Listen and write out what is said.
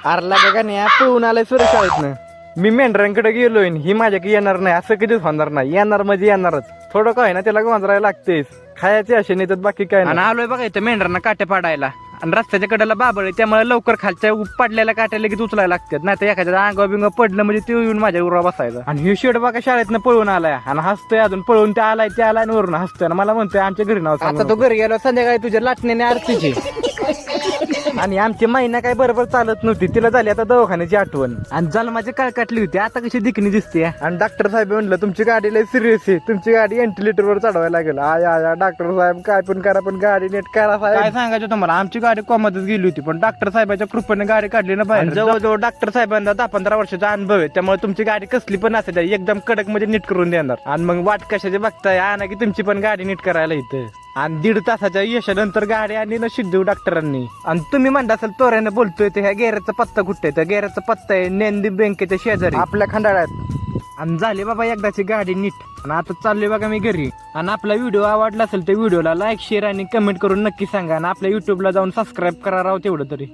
आरला का नाही पळून आलाय सुरेश शाळेतनं. मी मेंढरांकडे गेलोय ही माझ्याकडे येणार नाही असं कधीच होणार नाही. येणार म्हणजे येणारच. थोडं काय ना त्याला गोंजरायला लागतेच. खायचे असे नाही तर बाकी काय नाही. आलोय बघा इथं मेंढरांना काटे पाडायला आणि रस्त्याच्या कडेला बाबळ आहे त्यामुळे लवकर खालच्या पडलेल्या काट्या लगेच उचलायला लागतात. नाही तर एखाद्या अंगा बिंग पडलं म्हणजे ते येऊन माझ्या उरा बसायचं. आणि ही शेड बघा शाळेतनं पळून आलाय आणि हसतोय अजून. पळून ते आलाय आणि वरून हसतोय मला म्हणतोय आमच्या घरी नाव. आता तो घरी गेलो संध्याकाळी तुझ्या लाटण्याने आरतीची. आणि आमची महिना काय बरोबर चालत नव्हती. तिला झाली आता दवाखान्याची आठवण आणि जन्माची काटली होती. आता कशी दिखणी दिसते. आणि डॉक्टर साहेब म्हणलं तुमची गाडी लय सिरियस आहे. तुमची गाडी व्हेंटिलेटरवर चढवायला लागेल. आया डॉक्टर साहेब काय पण करा पण गाडी नीट करा साहेब. काय सांगायचं तुम्हाला आमची गाडी कोमातच गेली होती पण डॉक्टर साहेबांच्या कृपेने गाडी काढली ना बाहेर. जवळजवळ डॉक्टर साहेबांना 10-15 वर्षाचा अनुभव आहे त्यामुळे तुमची गाडी कसली पण असेल एकदम कडक म्हणजे नीट करून देणार. आणि मग वाट कशाची बघताय आणा की तुमची पण गाडी नीट करायला इथं. आणि 1.5 तासाच्या यशानंतर गाडी आणली ना सिद्धू डॉक्टरांनी. आणि तुम्ही म्हणता असेल तोऱ्यानं बोलतोय ते ह्या गेऱ्याचा पत्ता कुठे आहे. त्या गेऱ्याचा पत्ता आहे नेंदी बँकेच्या शेजारी आपल्या खंडाळ्यात. आणि झाली बाबा एकदाची गाडी नीट. आणि आता चाललोय बघा मी घरी. आणि आपला व्हिडिओ आवडला असेल तर व्हिडिओला लाईक शेअर आणि कमेंट करून नक्की सांगा. आणि आपल्या युट्यूबला जाऊन सबस्क्राईब करा राव तेवढं तरी.